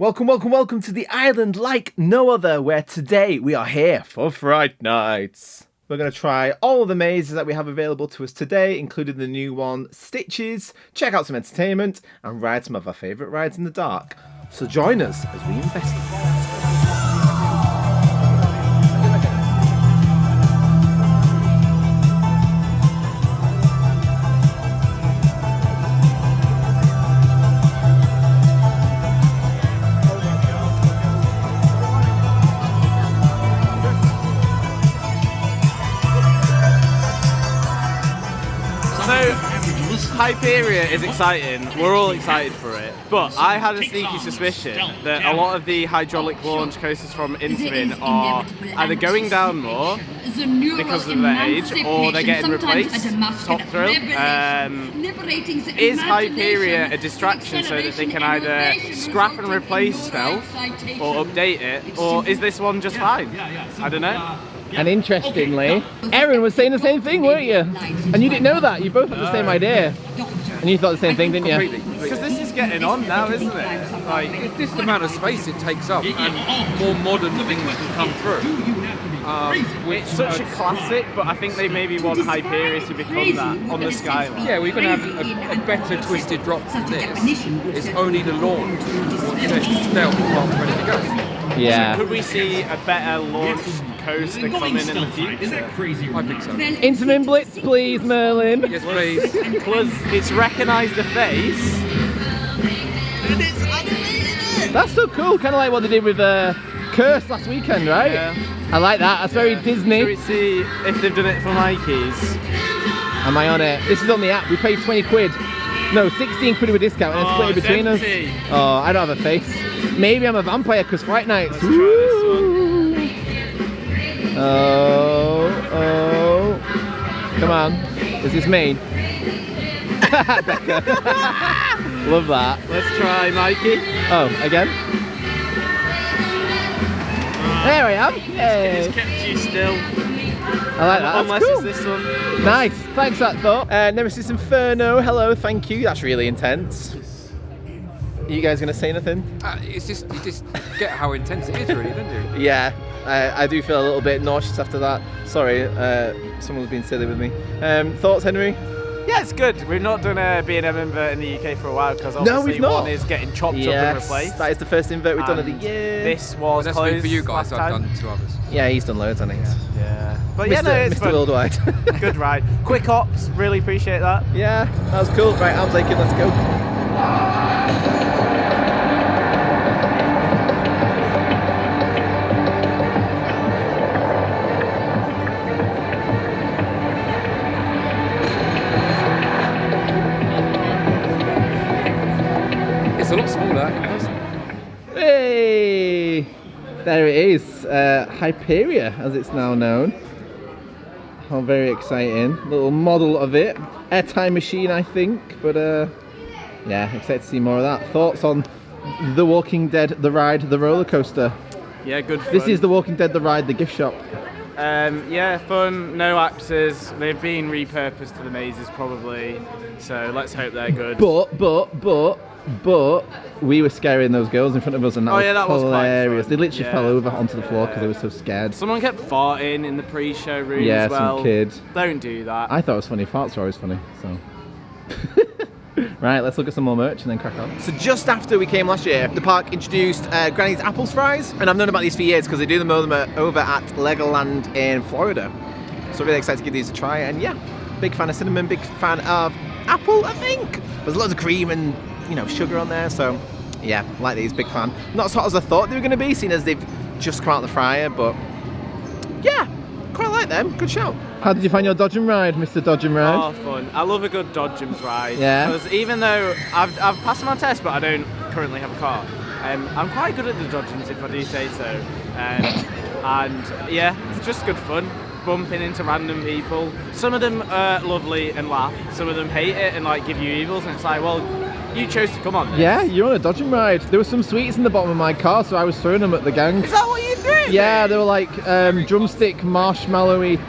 Welcome, welcome, welcome to the island like no other, where today we are here for Fright Nights. We're going to try all of the mazes that we have available to us today, including the new one, Stitches, check out some entertainment, and ride some of our favourite rides in the dark. So join us as we investigate. Hyperia is exciting, we're all excited for it, but I had a sneaky suspicion that a lot of the hydraulic launch coasters from Intamin are either going down more because of their age, or they're getting replaced, top thrill. Is Hyperia a distraction so that they can either scrap and replace Stealth, or update it, or is this one just fine? I don't know. And interestingly, Erin was saying the same thing, weren't you? And you didn't know that, you both had the same idea. And you thought the same thing, didn't you? Because this is getting on now, isn't it? Like, it's just the amount of space it takes up, and more modern things can come through. It's such a classic, but I think they maybe want Hyperia to become that on the skyline. Yeah, we're going to have a better twisted drop than this. It's only the launch. Stealth path ready to go. Yeah. So could we see a better launch coaster coming in the future? I think so. Intamin Blitz, please, Merlin. Yes, please. Plus, it's recognised the face. And it's animated. That's so cool, kind of like what they did with Curse last weekend, right? Yeah. I like that, that's very Disney. Should we see if they've done it for Mikey's? Am I on it? This is on the app, we paid 20 quid. No, 16 quid with a discount, and split it between us. Oh, I don't have a face. Maybe I'm a vampire because Fright Nights. Let's try this one. Oh. Come on. Is this me? Love that. Let's try Mikey. Oh, again? There I am. Yay. It's kept you still. I like that. Unless That's cool. it's this one. Nice. Thanks for that, Thorpe. Nemesis Inferno. Hello. Thank you. That's really intense. Are you guys going to say anything? It's just, you just get how intense it is, really, don't you? Yeah. I do feel a little bit nauseous after that. Sorry. Someone's been silly with me. Thoughts, Henry? Yeah, it's good. We've not done a B&M invert in the UK for a while because obviously one is getting chopped up and replaced. That is the first invert we've done of the year. This was that's closed been for you guys. last I've time. done 2 others. Yeah, he's done loads, hasn't he? Yeah. But Mr. yeah, no, it's Mr. fun. Worldwide. Good ride. Quick ops. Really appreciate that. Yeah, that was cool. Right, I'm taking. Let's go. It's a lot smaller in person. Hey! There it is. Hyperia, as it's now known. How very exciting. Little model of it. Airtime machine, I think. But yeah, excited to see more of that. Thoughts on The Walking Dead, the ride, the roller coaster? Yeah, good fun. This is The Walking Dead, the ride, the gift shop. Yeah, fun. No actors. They've been repurposed to the mazes probably. So let's hope they're good. But we were scaring those girls in front of us, and that was hilarious. They literally fell over onto the floor because they were so scared. Someone kept farting in the pre-show room Yeah, as well. some kid. Don't do that. I thought it was funny. Farts are always funny. So. Right, let's look at some more merch and then crack on. So just after we came last year, the park introduced Granny's Apples Fries, and I've known about these for years because they do them over at Legoland in Florida. So really excited to give these a try, and yeah, big fan of cinnamon, big fan of apple, I think. There's loads of cream and sugar on there, so yeah, like these, big fan. Not as hot as I thought they were going to be, seeing as they've just come out of the fryer, but yeah, quite like them. Good shout. How did you find your Dodgem ride, Mr. Dodgem ride? Oh, fun. I love a good Dodgems ride. Yeah. Because even though I've passed my test, but I don't currently have a car, I'm quite good at the Dodgems, if I do say so. And yeah, it's just good fun. Bumping into random people. Some of them are lovely and laugh. Some of them hate it and like give you evils, and it's like, well, you chose to come on this. Yeah, you're on a Dodgem ride. There were some sweets in the bottom of my car, so I was throwing them at the gang. Is that what you did? Yeah, they were like drumstick, marshmallowy,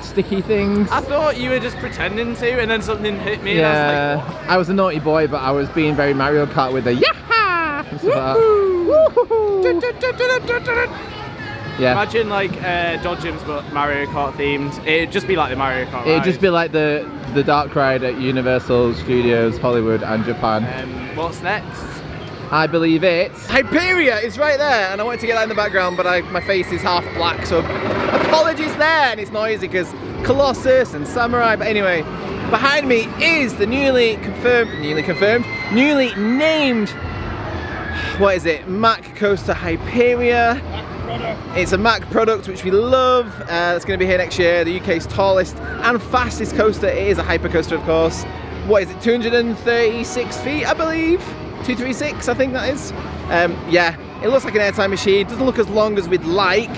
sticky things. I thought you were just pretending to, and then something hit me, Yeah, and I was like, what? I was a naughty boy, but I was being very Mario Kart with the yaha and stuff like that. Yeah. Imagine like Dodgems but Mario Kart themed. It'd just be like the Mario Kart It'd ride. just be like the dark ride at Universal Studios, Hollywood and Japan. What's next? I believe it's Hyperia is right there, and I wanted to get that in the background, but my face is half black, so apologies there, and it's noisy because Colossus and Samurai. But anyway, behind me is the newly named, what is it? Mack Coaster Hyperia. It's a Mack product which we love. It's going to be here next year. The UK's tallest and fastest coaster. It is a hyper coaster, of course. What is it? 236 feet, I believe. 236, I think that is. Yeah, it looks like an airtime machine. Doesn't look as long as we'd like,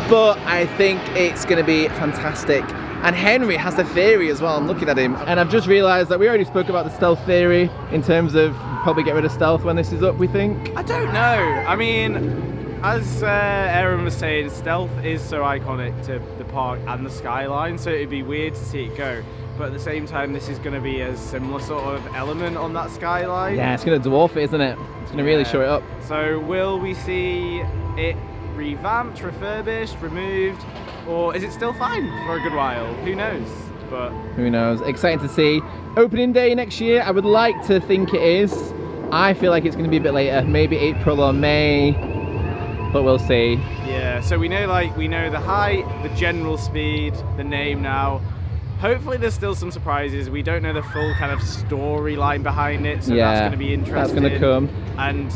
but I think it's going to be fantastic. And Henry has the theory as well. I'm looking at him, and I've just realised that we already spoke about the stealth theory in terms of probably get rid of stealth when this is up. We think. I don't know. I mean, as Aaron was saying, stealth is so iconic to the park and the skyline, so it'd be weird to see it go. But at the same time, this is going to be a similar sort of element on that skyline. Yeah, it's going to dwarf it, isn't it? It's going to really show it up. So will we see it revamped, refurbished, removed, or is it still fine for a good while? Who knows? But who knows? Exciting to see. Opening day next year, I would like to think it is. I feel like it's going to be a bit later, maybe April or May, but we'll see. Yeah, so we know the height, the general speed, the name now. Hopefully there's still some surprises. We don't know the full kind of storyline behind it, so that's going to be interesting. That's going to come. And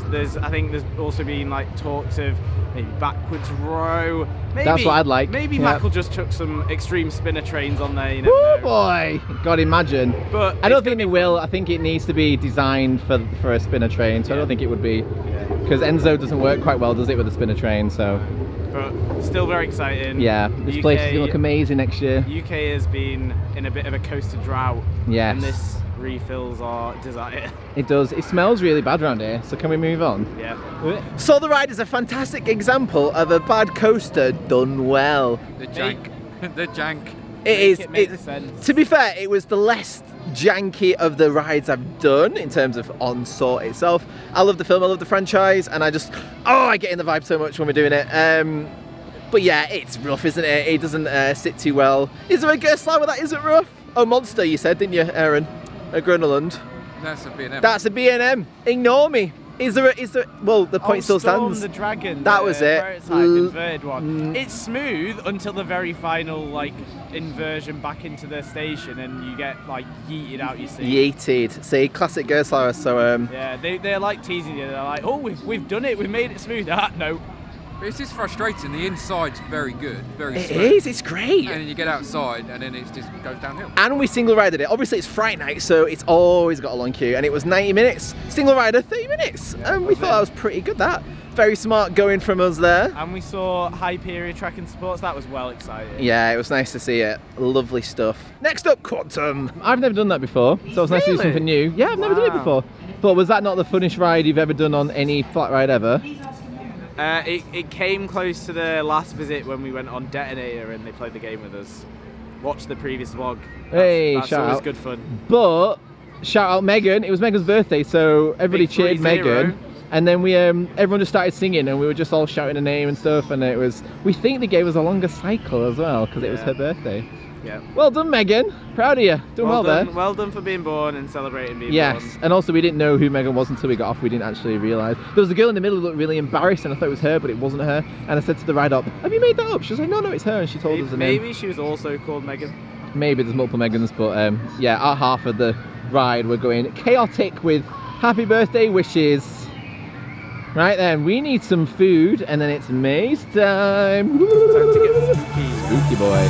I think there's also been like talks of maybe backwards row. Maybe, that's what I'd like. Maybe Mack will just chuck some extreme spinner trains on there. You oh boy! God, imagine. But I don't think they will. I think it needs to be designed for a spinner train, so I don't think it would be. Because Enzo doesn't work quite well, does it, with a spinner train? So. But still very exciting. Yeah, this place is going to look amazing next year. UK has been in a bit of a coaster drought. Yes. And this refills our desire. It does. It smells really bad around here, so can we move on? Yeah. So the ride is a fantastic example of a bad coaster done well. The jank. The jank. It is. It makes sense. To be fair, it was the less janky of the rides I've done in terms of on sort itself. I love the film, I love the franchise, and I get in the vibe so much when we're doing it. But yeah, it's rough, isn't it? It doesn't sit too well. Is there a Gerstlauer that isn't rough? Oh, Monster, you said, didn't you, Aaron? At Groenland. That's a B&M. That's a B&M. Ignore me. Is there? Well, the point still Storm stands. the Dragon. That was it. Prototype inverted one. It's smooth until the very final like inversion back into the station, and you get like yeeted out. You see. Yeeted. See, classic Gerstlauer. So yeah, they're like teasing you. They're like, oh, we've done it. We've made it smooth. No. It's just frustrating. The inside's very good, very smooth. It is. It's great. And then you get outside, and then it just goes downhill. And we single rided it. Obviously, it's Fright Night, so it's always got a long queue. And it was 90 minutes. Single rider, 30 minutes. Yeah, and we thought that was pretty good. That very smart going from us there. And we saw Hyperia track and sports. That was well exciting. Yeah, it was nice to see it. Lovely stuff. Next up, Quantum. I've never done that before, so it was nice to do something new. Yeah, I've never done it before. But was that not the funnest ride you've ever done on any flat ride ever? It came close to the last visit when we went on Detonator and they played the game with us. Watch the previous vlog. That's shout always out. Good fun. But shout out Megan. It was Megan's birthday, so everybody cheered Megan. And then we everyone just started singing, and we were just all shouting her name and stuff. And it was, we think they gave us a longer cycle as well because it was her birthday. Yeah. Well done, Megan. Proud of you. Doing well there. Well done for being born and celebrating being born. Yes, and also we didn't know who Megan was until we got off. We didn't actually realise. There was a girl in the middle who looked really embarrassed, and I thought it was her, but it wasn't her. And I said to the ride up, "Have you made that up?" She was like, "No, it's her." And she told us the name. Maybe she was also called Megan. Maybe there's multiple Megans, but yeah, our half of the ride we're going chaotic with happy birthday wishes. Right then, we need some food, and then it's maze time. Time to get spooky. Spooky boy.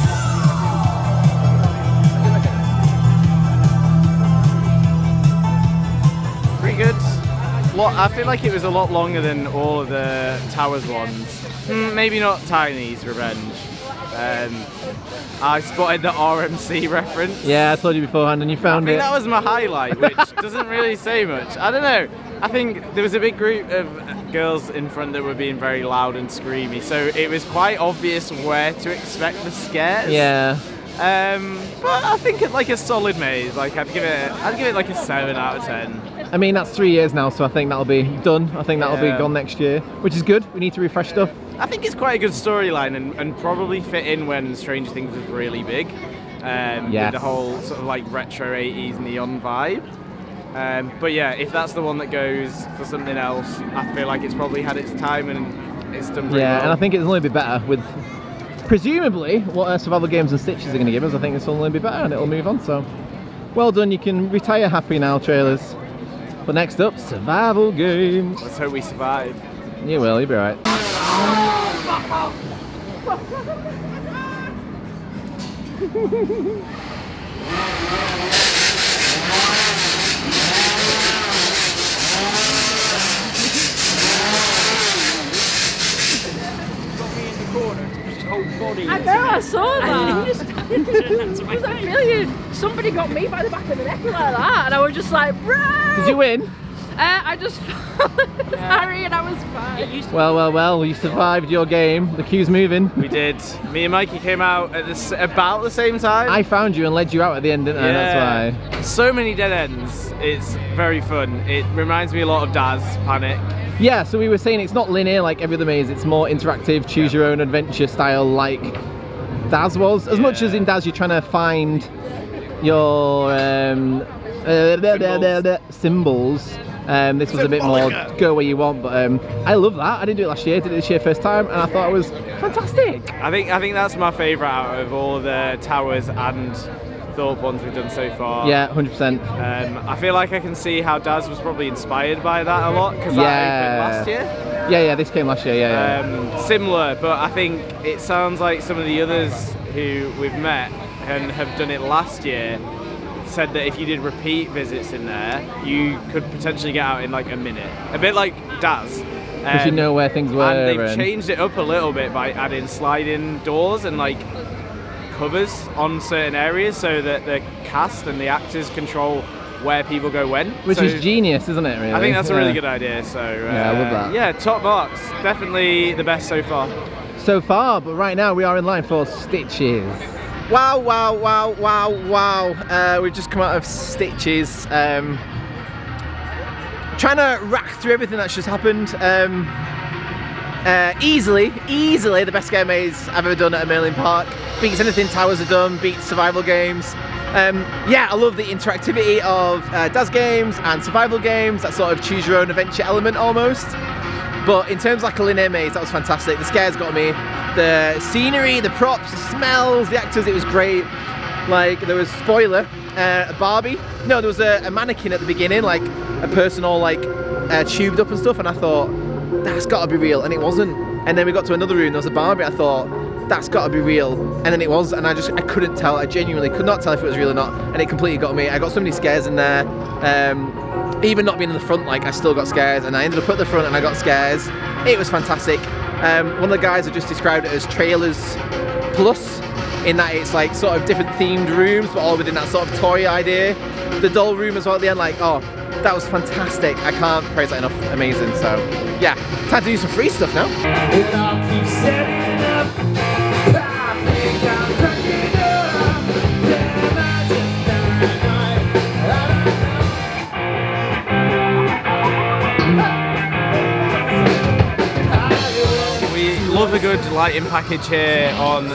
Pretty good. I feel like it was a lot longer than all of the Towers ones. Maybe not Tiny's Revenge. I spotted the RMC reference. Yeah, I told you beforehand, and you found I think it. that was my highlight, which doesn't really say much. I don't know. I think there was a big group of girls in front that were being very loud and screamy, so it was quite obvious where to expect the scares. Yeah. But I think it's like a solid maze. Like I'd give it like a 7 out of 10. I mean, that's 3 years now, so I think that'll be done. I think that'll be gone next year, which is good. We need to refresh stuff. I think it's quite a good storyline and probably fit in when Stranger Things was really big. With the whole sort of like retro 80s neon vibe. But yeah, if that's the one that goes for something else, I feel like it's probably had its time and it's done pretty well. And I think it'll only be better with presumably what survival games and Stitches are going to give us. I think this will only be better and it'll move on. So well done. You can retire happy now, trailers. But next up, survival games. Let's hope we survive. You will. You'll be alright. I know, I saw that. I was like, really? Somebody got me by the back of the neck like that, and I was just like, bro! Did you win? I just Harry and I was fine. Well, you survived your game. The queue's moving. We did. Me and Mikey came out at about the same time. I found you and led you out at the end, didn't I? That's why. So many dead ends. It's very fun. It reminds me a lot of Daz Panic. Yeah, so we were saying it's not linear like every other maze. It's more interactive, choose your own adventure style like Daz was. As much as in Daz you're trying to find your symbols. This was a bit more go where you want, but I love that. I didn't do it last year, did it this year first time, and I thought it was fantastic. I think that's my favourite out of all the towers and Thorpe ones we've done so far. Yeah, 100%. I feel like I can see how Daz was probably inspired by that a lot, because that opened last year. Yeah, this came last year, Similar, but I think it sounds like some of the others who we've met and have done it last year said that if you did repeat visits in there, you could potentially get out in like a minute. A bit like Daz. Because you know where things were. And they've changed it up a little bit by adding sliding doors and like covers on certain areas so that the cast and the actors control where people go when. Which is genius, isn't it, really? I think that's a really good idea. So I love that. Yeah, top box. Definitely the best so far. So far, but right now we are in line for Stitches. Wow. We've just come out of Stitches. Trying to rack through everything that's just happened. Easily the best scare maze I've ever done at a Merlin Park. Beats anything Towers have done, beats survival games. Yeah, I love the interactivity of Daz games and survival games, that sort of choose your own adventure element almost. But in terms of like a linear maze, that was fantastic. The scares got me. The scenery, the props, the smells, the actors, it was great. Like, there was, spoiler, a Barbie. No, there was a mannequin at the beginning, like a person all like tubed up and stuff, and I thought, that's gotta be real, and it wasn't. And then we got to another room, there was a Barbie, I thought, that's gotta be real, and then it was, and I couldn't tell, I genuinely could not tell if it was real or not, and it completely got me. I got so many scares in there. Even not being in the front, like, I still got scares, and I ended up at the front and I got scares. It was fantastic. One of the guys had just described it as Trailers Plus, in that it's like sort of different themed rooms, but all within that sort of toy idea. The doll room as well at the end, like, oh, that was fantastic. I can't praise that enough. Amazing. So, yeah, time to do some free stuff now. Love a good lighting package here on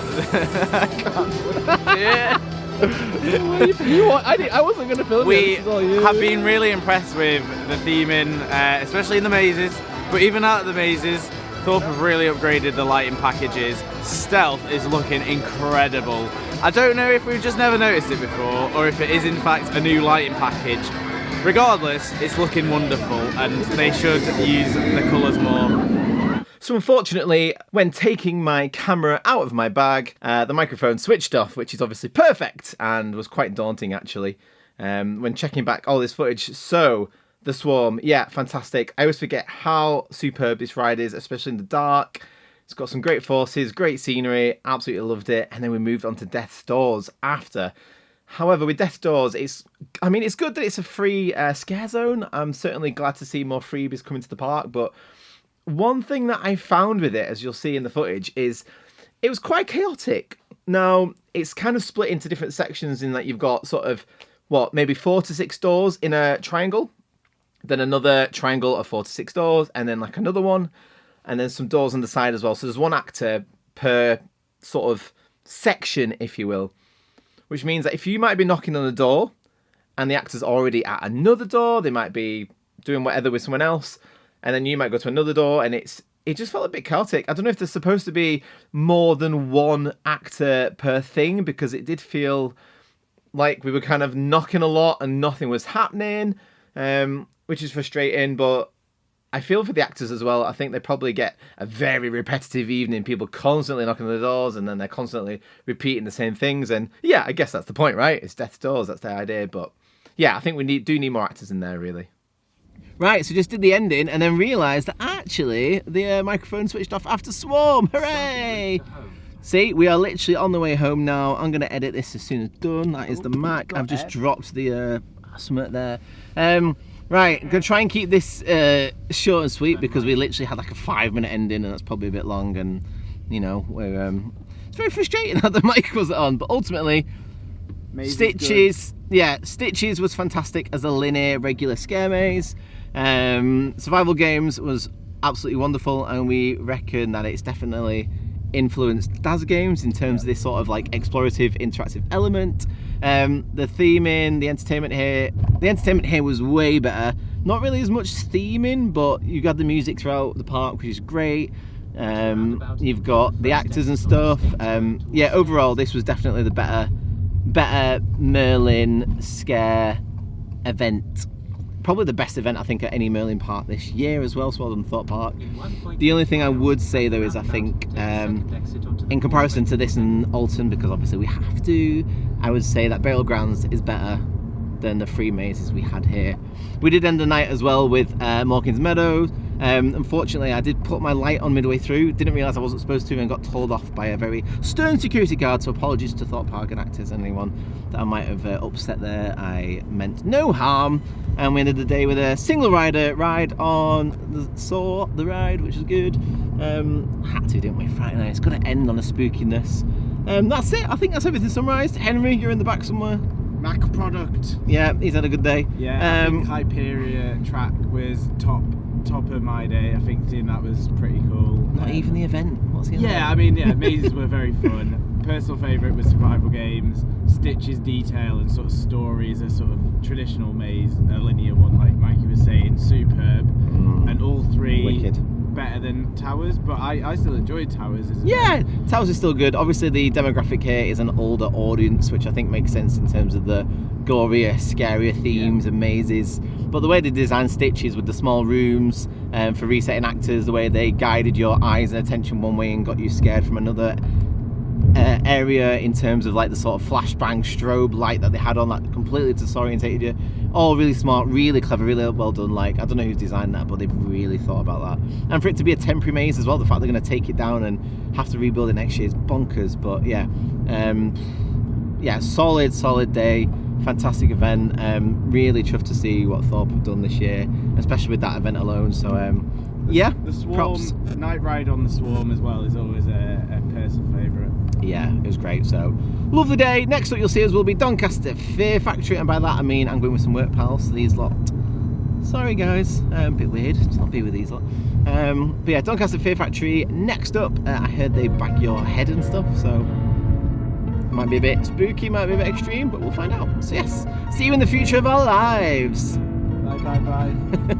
I wasn't going to film it. We have been really impressed with the theming, especially in the mazes, but even out of the mazes, Thorpe have really upgraded the lighting packages. Stealth is looking incredible. I don't know if we've just never noticed it before, or if it is in fact a new lighting package. Regardless, it's looking wonderful, and they should use the colours more. So unfortunately, when taking my camera out of my bag, the microphone switched off, which is obviously perfect and was quite daunting actually when checking back all this footage. So the Swarm, yeah, fantastic. I always forget how superb this ride is, especially in the dark. It's got some great forces, great scenery, absolutely loved it. And then we moved on to Death's Doors after. However, with Death's Doors, it's good that it's a free scare zone. I'm certainly glad to see more freebies coming to the park, but one thing that I found with it, as you'll see in the footage, is it was quite chaotic. Now, it's kind of split into different sections in that you've got sort of, maybe 4 to 6 doors in a triangle. then another triangle of 4 to 6 doors, and then like another one, and then some doors on the side as well. So there's one actor per sort of section, if you will, which means that if you might be knocking on a door and the actor's already at another door, they might be doing whatever with someone else, and then you might go to another door, and it just felt a bit chaotic. I don't know if there's supposed to be more than one actor per thing, because it did feel like we were kind of knocking a lot and nothing was happening, which is frustrating, but I feel for the actors as well. I think they probably get a very repetitive evening, people constantly knocking on the doors, and then they're constantly repeating the same things, and yeah, I guess that's the point, right? It's death's doors, that's the idea, but yeah, I think we do need more actors in there, really. Right, so just did the ending and then realised that actually the microphone switched off after Swarm. Hooray! See, we are literally on the way home now. I'm going to edit this as soon as done. That is the Mac. I've just dropped the summit there. Right, I'm going to try and keep this short and sweet, because we literally had like a 5-minute ending, and that's probably a bit long, and you know, it's very frustrating that the mic wasn't on, but ultimately Stitches, yeah, Stitches was fantastic as a linear regular scare maze. Survival Games was absolutely wonderful, and we reckon that it's definitely influenced Daz Games in terms of this sort of like explorative interactive element. The theming, the entertainment here was way better. Not really as much theming, but you got the music throughout the park, which is great. You've got the actors and stuff. Yeah, overall this was definitely the better Merlin scare event. Probably the best event I think at any Merlin park this year as well, so well done Thorpe Park. The only thing I would say though is I think in comparison to this and Alton, because obviously we have to, I would say that Burial Grounds is better than the free mazes we had here. We did end the night as well with Mawkin's Meadow. Unfortunately, I did put my light on midway through, didn't realise I wasn't supposed to, and got told off by a very stern security guard, so apologies to Thorpe Park and actors and anyone that I might have upset there. I meant no harm, and we ended the day with a single rider ride on the ride, which is good. Had to, didn't we? Friday night, it's got to end on a spookiness. That's it, I think that's everything summarised. Henry, you're in the back somewhere. Mac product. Yeah, he's had a good day. Yeah, I think Hyperia track was top of my day. I think seeing that was pretty cool. Not even the event. What's the event? Yeah, I mean, yeah, mazes were very fun. Personal favourite was Survival Games. Stitch's detail and sort of stories, a sort of traditional maze, a linear one, like Mikey was saying, superb. And all three wicked. Better than Towers, but I still enjoyed Towers. Yeah, Towers is still good. Obviously the demographic here is an older audience, which I think makes sense in terms of the gorier, scarier themes and mazes. But the way they designed Stitches with the small rooms for resetting actors, the way they guided your eyes and attention one way and got you scared from another area, in terms of like the sort of flashbang strobe light that they had on, that completely disorientated you. All really smart, really clever, really well done. Like, I don't know who's designed that, but they've really thought about that. And for it to be a temporary maze as well, the fact they're going to take it down and have to rebuild it next year is bonkers. But yeah, yeah, solid day, fantastic event. Really chuffed to see what Thorpe have done this year, especially with that event alone. So yeah, the Swarm props. Night ride on the Swarm as well is always a personal favourite. Yeah, it was great. So lovely day. Next up you'll see us will be Doncaster Fear Factory, and by that I mean I'm going with some work pals, so these lot. Sorry guys, a bit weird to not be with these lot. But yeah, Doncaster Fear Factory. Next up, I heard they bag your head and stuff, so might be a bit spooky, might be a bit extreme, but we'll find out. So yes, see you in the future of our lives. Bye.